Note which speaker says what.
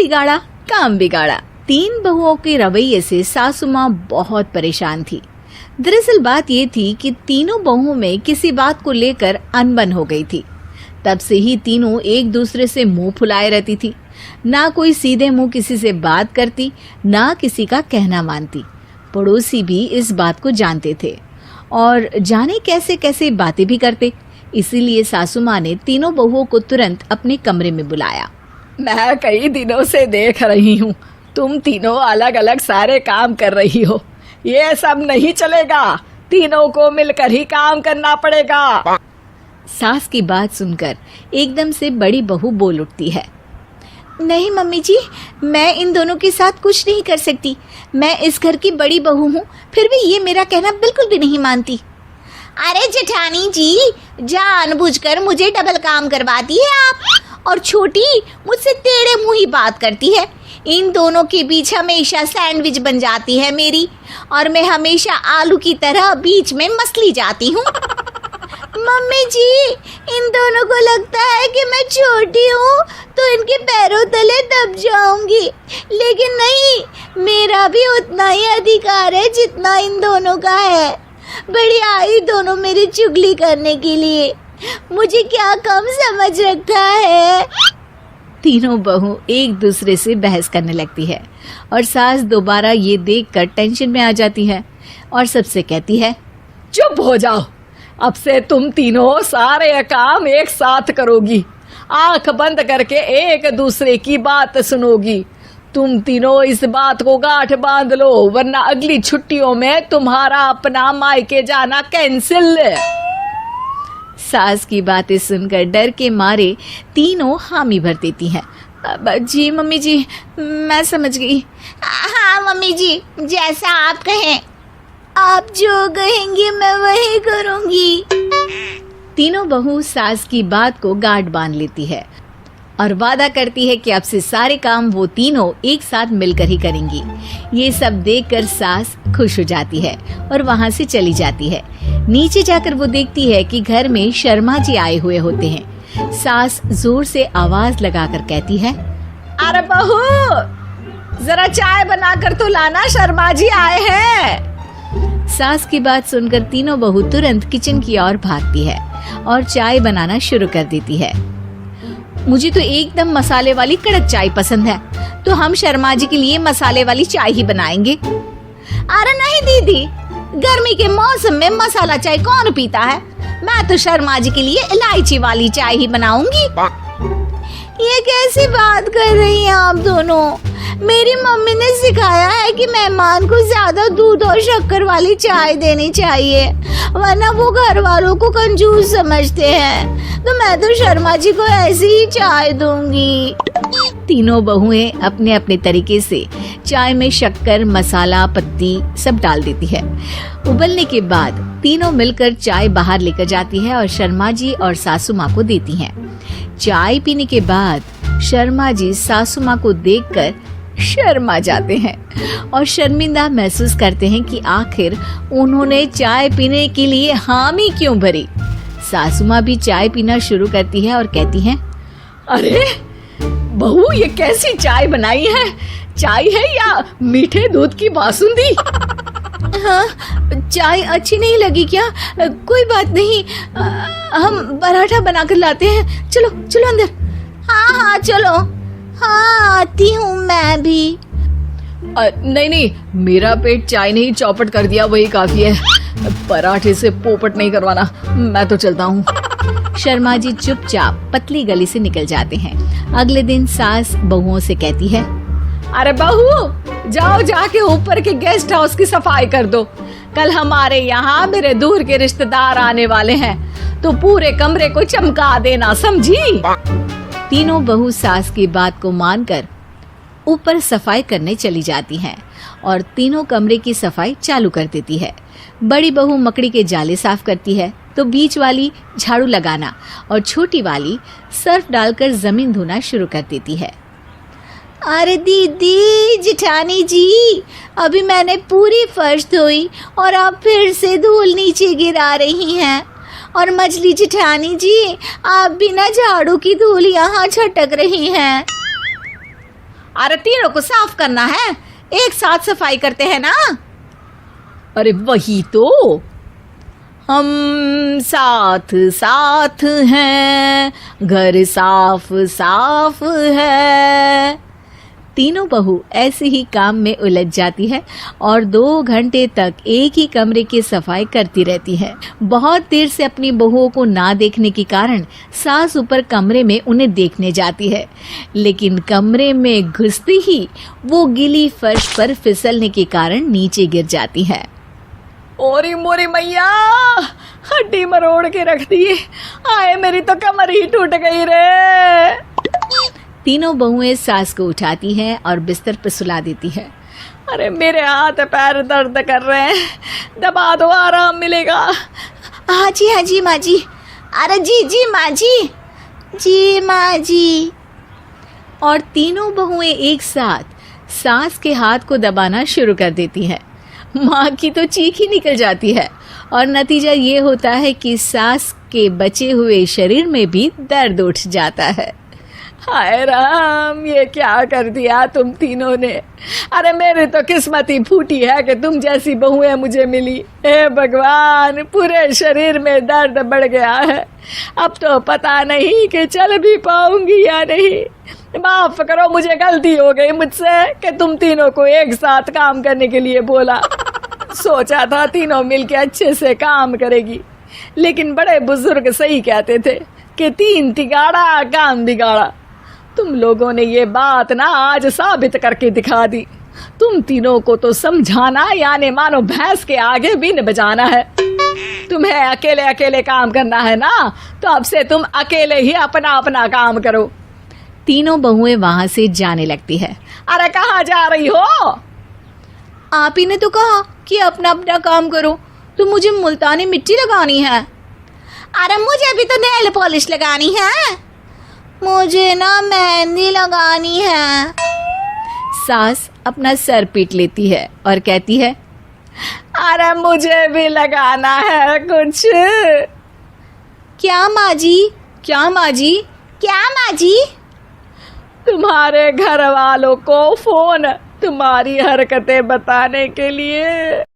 Speaker 1: तिगाड़ा काम बिगाड़ा। 3 बहुओं के रवैये से सासू माँ बहुत परेशान थी। दरअसल बात ये थी कि तीनों बहुओं में किसी बात को लेकर अनबन हो गई थी। तब से ही तीनों एक दूसरे से मुंह फुलाए रहती थी। ना कोई सीधे मुंह किसी से बात करती, ना किसी का कहना मानती। पड़ोसी भी इस बात को जानते थे और जाने कैसे कैसे बातें भी करते। इसीलिए सासू माँ ने तीनों बहुओं को तुरंत अपने कमरे में बुलाया।
Speaker 2: मैं कई दिनों से देख रही हूँ, तुम तीनों अलग अलग सारे काम कर रही हो। ये सब नहीं चलेगा, तीनों को मिलकर ही काम करना पड़ेगा।
Speaker 1: सास की बात सुनकर एकदम से बड़ी बहू बोल उठती है। नहीं मम्मी जी, मैं इन दोनों के साथ कुछ नहीं कर सकती। मैं इस घर की बड़ी बहू हूँ, फिर भी ये मेरा कहना बिल्कुल भी नहीं मानती।
Speaker 3: अरे जेठानी जी, जानबूझकर मुझे डबल काम करवाती है आप। और छोटी मुझसे टेढ़े मुंह ही बात करती है। इन दोनों के बीच हमेशा सैंडविच बन जाती है मेरी, और मैं हमेशा आलू की तरह बीच में मसली जाती हूँ। मम्मी जी, इन दोनों को लगता है कि मैं छोटी हूँ तो इनके पैरों तले दब जाऊंगी, लेकिन नहीं, मेरा भी उतना ही अधिकार है जितना इन दोनों का है। बढ़िया ही दोनों मेरी चुगली करने के लिए, मुझे क्या कम समझ रखा है।
Speaker 1: तीनों बहू एक दूसरे से बहस करने लगती है और सास दोबारा ये देखकर टेंशन में आ जाती है और सबसे कहती है,
Speaker 2: चुप हो जाओ, अब से तुम तीनों सारे काम एक साथ करोगी। आंख बंद करके एक दूसरे की बात सुनोगी। तुम तीनों इस बात को गांठ बांध लो, वरना अगली छुट्टियों में तुम्हारा अपना मायके जाना कैंसिल।
Speaker 1: सास की बातें सुनकर डर के मारे तीनों हामी भर देती हैं। जी मम्मी जी, मैं समझ गई।
Speaker 3: हाँ मम्मी जी, जैसा आप कहें। आप जो कहेंगी मैं वही करूंगी।
Speaker 1: तीनों बहू सास की बात को गांठ बांध लेती है और वादा करती है कि अब से सारे काम वो तीनों एक साथ मिलकर ही करेंगी। ये सब देखकर सास खुश हो जाती है और वहाँ से चली जाती है। नीचे जाकर वो देखती है कि घर में शर्मा जी आए हुए होते हैं। सास जोर से आवाज लगाकर कहती है,
Speaker 2: अरे बहू, जरा चाय बनाकर तो लाना, शर्मा जी आए हैं।
Speaker 1: सास की बात सुनकर तीनों बहू तुरंत किचन की ओर भागती है और चाय बनाना शुरू कर देती है। मुझे तो एकदम मसाले वाली कड़क चाय पसंद है, तो हम शर्मा जी के लिए मसाले वाली चाय ही बनाएंगे।
Speaker 3: अरे नहीं दीदी, गर्मी के मौसम में मसाला चाय कौन पीता है? मैं तो शर्मा जी के लिए इलायची वाली चाय ही बनाऊंगी। ये कैसी बात कर रही हैं आप दोनों? मेरी मम्मी ने सिखाया है कि मेहमान को ज्यादा दूध और शक्कर वाली चाय देनी चाहिए, वरना वो घर वालों को कंजूस समझते हैं। तो मैं तो शर्मा जी को ऐसी ही चाय दूंगी।
Speaker 1: तीनों बहुएं अपने अपने तरीके से चाय में शक्कर, मसाला, पत्ती सब डाल देती है। उबलने के बाद तीनों मिलकर चाय बाहर लेकर जाती है और शर्मा जी और सासू माँ को देती हैं। चाय पीने के बाद शर्मा जी सासू माँ को देखकर शर्मा जाते हैं और शर्मिंदा महसूस करते हैं कि आखिर उन्होंने चाय पीने के लिए हामी क्यों भरी। सासू माँ भी चाय पीना शुरू करती है और कहती हैं,
Speaker 2: अरे बहू, ये कैसी चाय बनाई है? चाय है या मीठे दूध की बासुंदी?
Speaker 1: हाँ, चाय अच्छी नहीं लगी क्या? कोई बात नहीं, हम पराठा बनाकर लाते हैं। चलो चलो अंदर।
Speaker 3: हाँ हाँ चलो, हाँ आती हूँ मैं भी।
Speaker 2: नहीं नहीं, मेरा पेट चाय ने ही चौपट कर दिया, वही काफी है। पराठे से पोपट नहीं करवाना, मैं तो चलता हूँ।
Speaker 1: शर्मा जी चुपचाप पतली गली से निकल जाते हैं। अगले दिन सास बहुओं से कहती है,
Speaker 2: अरे बहू, जाओ जाके ऊपर के गेस्ट हाउस की सफाई कर दो। कल हमारे यहाँ मेरे दूर के रिश्तेदार आने वाले हैं, तो पूरे कमरे को चमका देना, समझी?
Speaker 1: तीनों बहू सास की बात को मानकर ऊपर सफाई करने चली जाती हैं और तीनों कमरे की सफाई चालू कर देती है। बड़ी बहू मकड़ी के जाले साफ करती है, तो बीच वाली झाड़ू लगाना और छोटी वाली सर्फ डालकर जमीन धोना शुरू कर देती है।
Speaker 3: अरे दीदी, जेठानी जी, अभी मैंने पूरी फर्श धोई और आप फिर से धूल नीचे गिरा रही हैं। और मछली जेठानी जी, आप बिना झाड़ू की धूल यहाँ छटक रही हैं। अरे तीनों को साफ करना है, एक साथ सफाई करते हैं ना।
Speaker 2: अरे वही तो, हम साथ साथ हैं, घर साफ साफ है।
Speaker 1: तीनों बहू ऐसे ही काम में उलझ जाती है और 2 घंटे तक एक ही कमरे की सफाई करती रहती है। बहुत देर से अपनी बहुओं को ना देखने के कारण सास ऊपर कमरे में उन्हें देखने जाती है, लेकिन कमरे में घुसते ही वो गीली फर्श पर फिसलने के कारण नीचे गिर जाती है।
Speaker 2: ओरी मोरी मैया, हड्डी मरोड़ के रख दी। आए मेरी तो कमर ही टूट गई रे।
Speaker 1: तीनों बहुएं सास को उठाती हैं और बिस्तर पर सुला देती है।
Speaker 2: अरे मेरे हाथ पैर दर्द कर रहे हैं, दबा दो, आराम मिलेगा।
Speaker 3: हाँ जी माँ जी। अरे जी माँ जी, जी माँ जी।
Speaker 1: और तीनों बहुएं एक साथ सास के हाथ को दबाना शुरू कर देती हैं। माँ की तो चीख ही निकल जाती है और नतीजा ये होता है कि सास के बचे हुए शरीर में भी दर्द उठ जाता है।
Speaker 2: हाय राम, ये क्या कर दिया तुम तीनों ने। अरे मेरी तो किस्मत ही फूटी है कि तुम जैसी बहुएं मुझे मिली। हे भगवान, पूरे शरीर में दर्द बढ़ गया है। अब तो पता नहीं कि चल भी पाऊंगी या नहीं। माफ करो, मुझे गलती हो गई मुझसे कि तुम तीनों को एक साथ काम करने के लिए बोला। सोचा था तीनों मिलके अच्छे से काम करेगी, लेकिन बड़े बुजुर्ग सही कहते थे कि 3 तिगाड़ा काम बिगाड़ा। तुम लोगों ने ये बात ना आज साबित करके दिखा दी। तुम तीनों को तो समझाना यानी मानो भैंस के आगे बीन बजाना है। तुम्हें अकेले अकेले काम करना है ना, तो अब से तुम अकेले ही अपना अपना काम करो।
Speaker 1: तीनों बहुएं वहां से जाने लगती है।
Speaker 2: अरे कहाँ जा रही हो?
Speaker 3: आप ही ने तो कहा कि अपना अपना काम करो, तो मुझे मुल्तानी मिट्टी लगानी है। अरे मुझे भी तो नेल पॉलिश लगानी है, मुझे ना मेहंदी लगानी है।
Speaker 1: सास अपना सर पीट लेती है और कहती है,
Speaker 2: अरे मुझे भी लगाना है कुछ।
Speaker 3: क्या माँ जी? क्या माँ जी? क्या माँ जी?
Speaker 2: तुम्हारे घर वालों को फोन तुम्हारी हरकतें बताने के लिए।